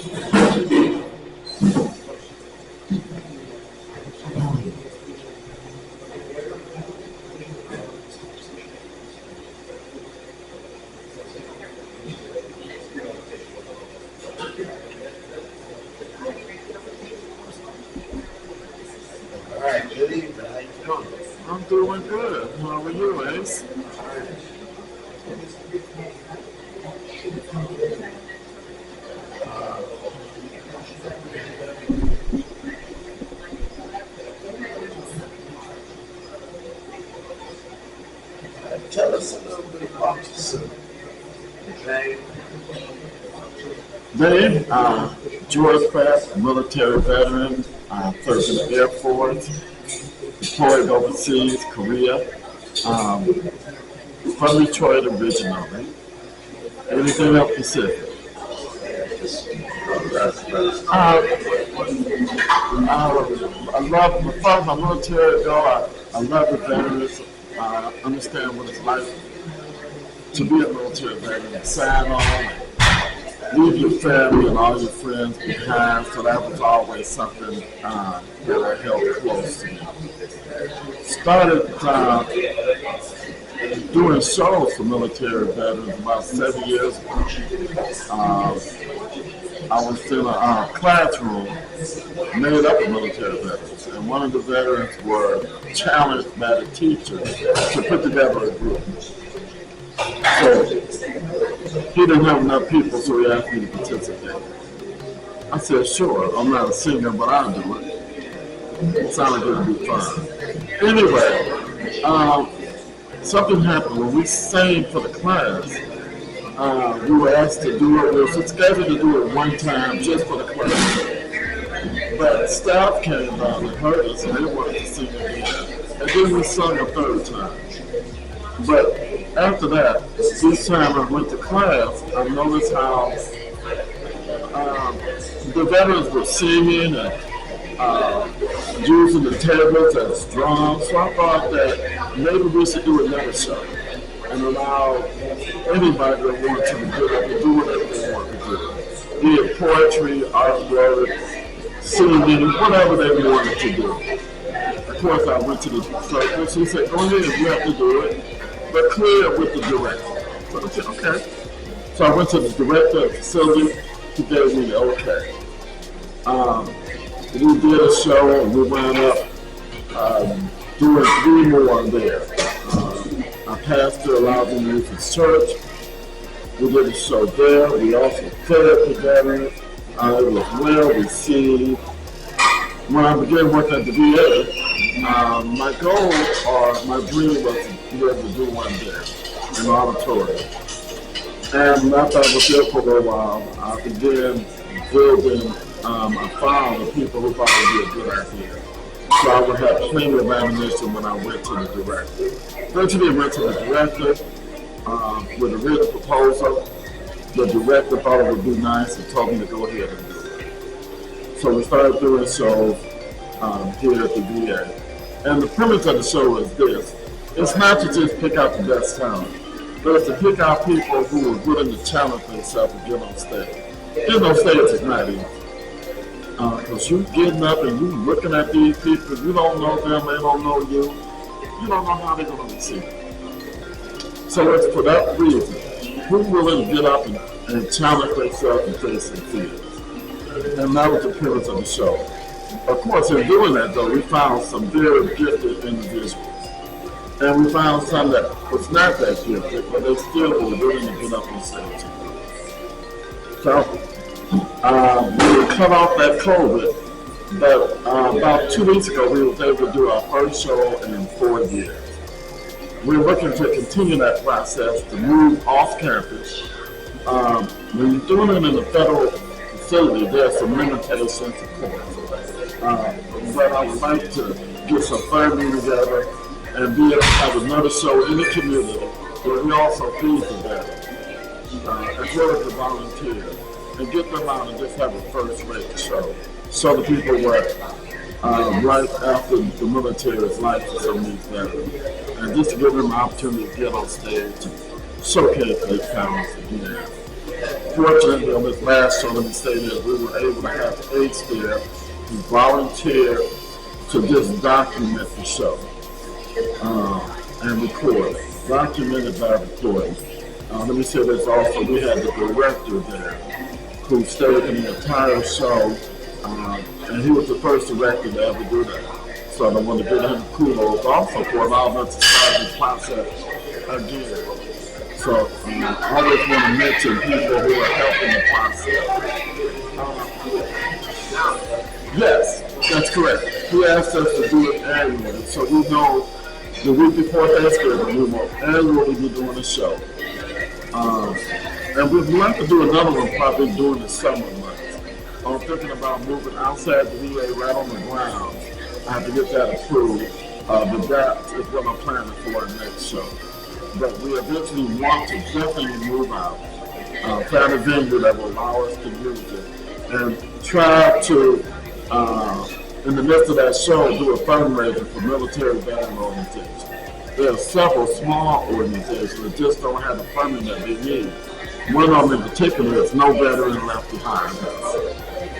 All right, good evening. How you doing? I'm doing good. How are you, Ace? Tell us a little bit about yourself. Name, Dave, George Pratt, military veteran, served in the Air Force, deployed overseas, Korea, um, from Detroit originally. Anything up Pacific. that's I love, as far as my military go, I love the veterans. I understand what it's like to be a military veteran, sign on, leave your family and all your friends behind. So that was always something that I held close to me. Started doing shows for military veterans about 7 years ago. Uh, I was in a classroom made up of military veterans, and one of the veterans were challenged by the teacher to put together a group. So he didn't have enough people, so he asked me to participate. I said, sure, I'm not a singer, but I'll do it. It sounded like it'd be fun. Anyway, something happened when we sang for the class. We were asked to do it. We were scheduled to do it one time just for the class. But staff came down and heard us and they wanted to sing again. And then we sung a third time. But after that, each time I went to class, I noticed how the veterans were singing and using the tables as drums. So I thought that maybe we should do another show and allow anybody that wanted to do it to do whatever they want to do. Be it poetry, artwork, singing, whatever they wanted to do. Of course, I went to the instructor. She said, go ahead, you have to do it, but clear it with the director. So I said, okay. So I went to the director of the facility. He gave me the okay. We did a show and we wound up doing 3 more there. Our pastor allowed me to use his church. We did a show there. We also fed the veterans. It was well received. When I began working at the VA, my goal or my dream was to be able to do one there in the auditorium. And after I was there for a little while, I began building a file of people who thought it would be a good idea. So I would have plenty of ammunition when I went to the director. Eventually I went to the director with a written proposal. The director thought it would be nice and told me to go ahead and do it. So we started doing shows here at the VA. And the premise of the show is this. It's not to just pick out the best talent, but it's to pick out people who are willing to challenge themselves and get on stage. Getting on stage is not easy. Because you're getting up and you're looking at these people, you don't know them, they don't know you. You don't know how they're going to receive it. So it's for that reason. Who's willing to get up and challenge themselves and face some fears? And that was the premise of the show. Of course, in doing that, though, we found some very gifted individuals. And we found some that was not that gifted, but they still were willing to get up on stage. So, we were cut off that COVID, but about 2 weeks ago, we were able to do our first show in 4 years. We're looking to continue that process to move off campus. When you're doing it in a federal facility, there are some limitations, of course. But I would like to get some funding together and be able to have another show in the community where we also feed the veterans, as well as the volunteers, and get them out and just have a first-rate show. So the people were right after the military's life for some of these veterans, and just to give them an opportunity to get on stage and showcase their talents again. fortunately on this last show, let me say that we were able to have aides there who volunteered to just document the show and record, documented by recording. Let me say this also, we had the director there who stayed in the entire show, and he was the first director to ever do that. So I want to give him kudos also for allowing us to start this process again. So I always want to mention people who are helping the process. Yes, that's correct. He asked us to do it annually, so we know the week before Thanksgiving we will annually be doing a show. And we'd like to do another one probably during the summer months. I'm thinking about moving outside the VA right on the ground. I have to get that approved, but that is what I'm planning for our next show. But we eventually want to definitely move out, find a venue that will allow us to use it, and try to, in the midst of that show, do a fundraiser for military veteran organizations. There are several small organizations that just don't have the funding that they need. One of them in particular is No Veteran Left Behind.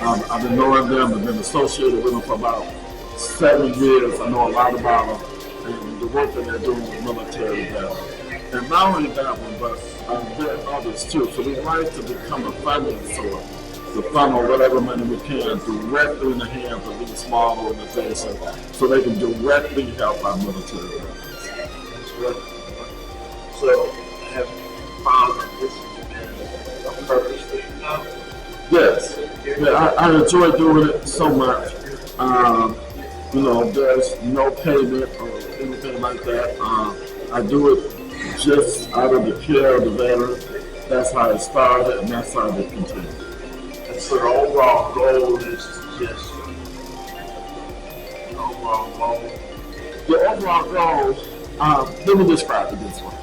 I've been knowing them, I've been associated with them for about 7 years. I know a lot about them and the work that they're doing with military veterans. And not only that one, but there are others too. So we'd like to become a funding source to funnel whatever money we can directly in the hands of these small organizations so they can directly help our military veterans. So have you found that this has been a purpose for you now? Yes. Yeah, I enjoy doing it so much. There's no payment or anything like that. I do it just out of the care of the veterans. That's how it started, and that's how it continues. And so the overall goal is to just the overall goal. The overall goal, let me describe it this way.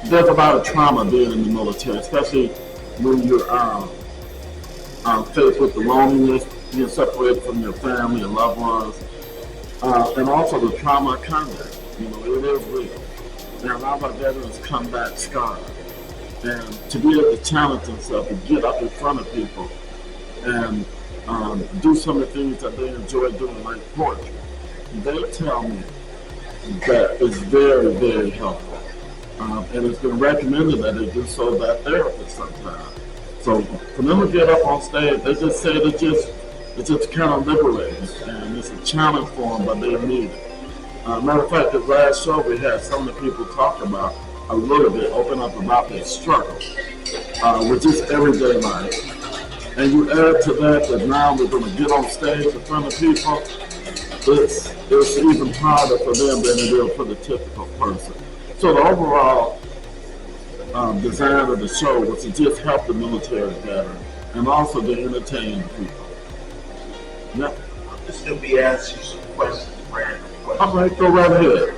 There's a lot of trauma being in the military, especially when you're faced with the loneliness, being separated from your family and loved ones, and also the trauma of combat. It is real. And a lot of our veterans come back scarred. And to be able to challenge themselves, to get up in front of people and do some of the things that they enjoy doing, like poetry, they tell me that it's very, very helpful. And it's been recommended that they do so by therapists sometimes. So for them to get up on stage, they just say it's just kind of liberating, and it's a challenge for them, but they need it. Matter of fact, the last show we had some of the people talk about a little bit, open up about their struggle with just everyday life. And you add to that now we're going to get on stage in front of people, it's even harder for them than it is for the typical person. So the overall design of the show was to just help the military veteran and also to entertain the people. Yep. I'll just going to be asking you some questions, random questions. All right, go right ahead.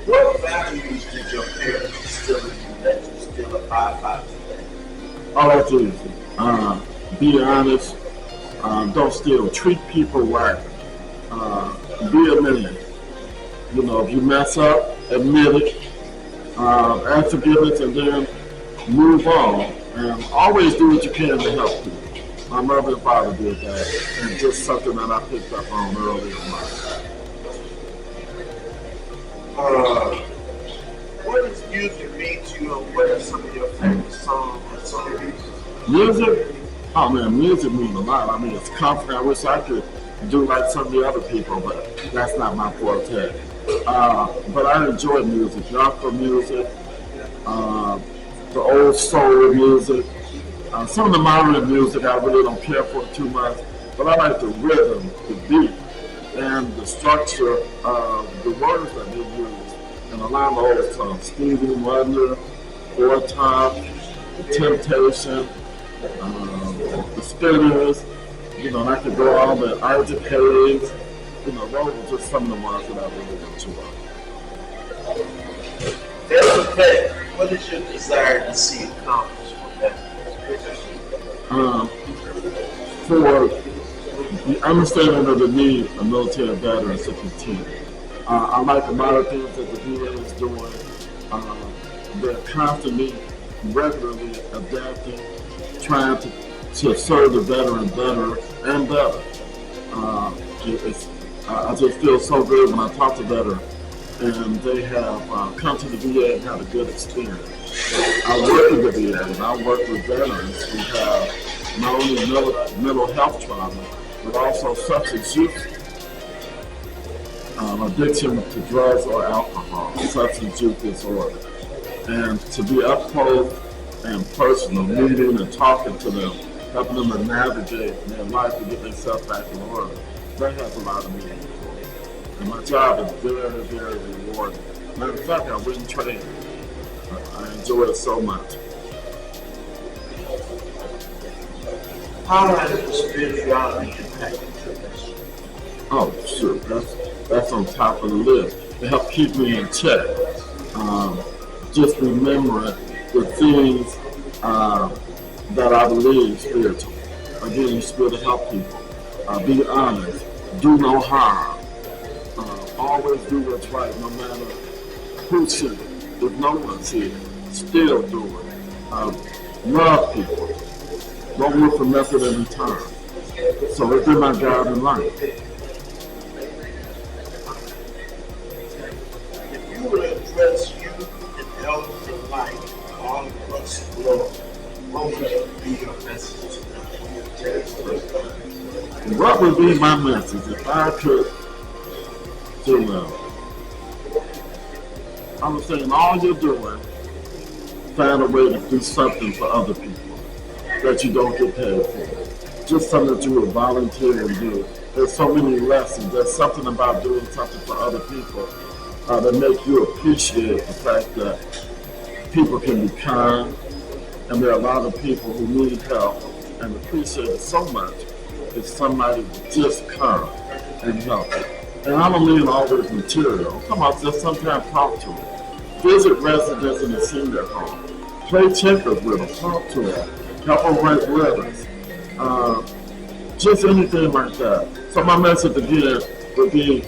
What values did your parents instill in you that you still abide by today? Oh, that's easy. Be honest. Don't steal. Treat people right. Be a man. If you mess up, admit it. Ask forgiveness and then move on. And always do what you can to help people. My mother and father did that, and just something that I picked up on early in life. What does music mean to you, and what are some of your favorite songs and songs? Music? Oh man, music means a lot. I mean, it's comforting. I wish I could do like some of the other people, but that's not my forte. But I enjoy music, gospel music, the old soul music. Some of the modern music I really don't care for too much, but I like the rhythm, the beat, and the structure of the words that they use. And a lot of those songs, Stevie Wonder, Four Top, Temptation, the Spinners, and I could go on the Isaac Hayes. Those are just some of the ones that I really enjoy. That's okay. What is your desire to see accomplished from that? For the understanding of the need of military veterans to continue. I like a lot of things that the VA is doing. they're constantly, regularly adapting, trying to serve the veteran better and better. I just feel so good when I talk to veterans and they have come to the VA and had a good experience. I work with the VA and I work with veterans who have not only mental health trauma, but also substance use, addiction to drugs or alcohol, substance use disorder. And to be up close and personal, meeting and talking to them, helping them to navigate their life to get themselves back in order, that has a lot of meaning for me. And my job is very, very rewarding. Matter of fact, I wouldn't trade it. I enjoy it so much. How has spirituality impacted your mission? Oh, sure. That's on top of the list. It helps keep me in check. Just remembering the things that I believe spiritual. Again, you're supposed to help people. Be honest. Do no harm. Always do what's right, no matter who sees it. If no one sees it, still do it. Love people. Don't look for nothing in return. So it's been my guiding life. If you would address youth and elders alike all across the globe, what would be your message to them? What would be my message if I could do that? I was saying all you're doing, find a way to do something for other people that you don't get paid for. Just something that you would volunteer and do. There's so many lessons. There's something about doing something for other people that make you appreciate the fact that people can be kind, and there are a lot of people who need help and appreciate it so much if somebody would just come and help. And I don't mean always material. Come on, just sometimes talk to them. Visit residents in the senior home. Play checkers with them. Talk to them. Help them write letters. Just anything like that. So my message again would be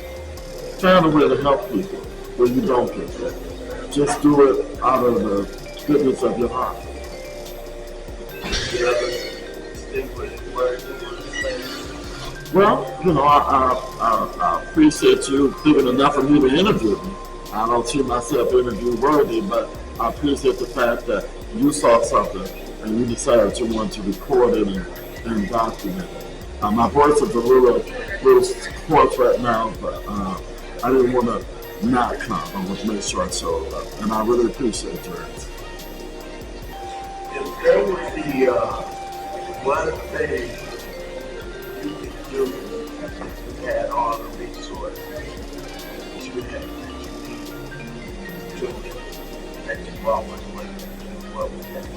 find a way to help people where you don't get that. Just do it out of the goodness of your heart. Well, you know, I appreciate you thinking enough of me to interview me. I don't see myself interview worthy, but I appreciate the fact that you saw something and you decided you want to record it and document it. My voice is a little hoarse right now, but I didn't want to not come. I want to make sure I showed up, and I really appreciate your answer. If there would be one thing you could do if you had all the resources that you have that you brought with what would that be?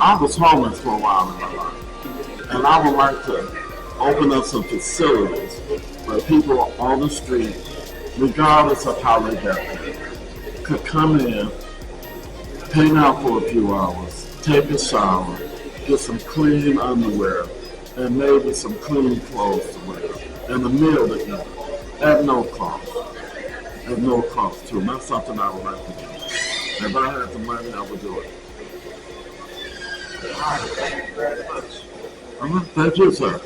I was homeless for a while in my life, and I would like to open up some facilities where people on the street, regardless of how they got there, could come in, hang out for a few hours, take a shower, get some clean underwear, and maybe some clean clothes to wear, and a meal to eat at no cost. At no cost, too. That's something I would like to do. If I had the money, I would do it. All right, thank you very much. Thank you, sir.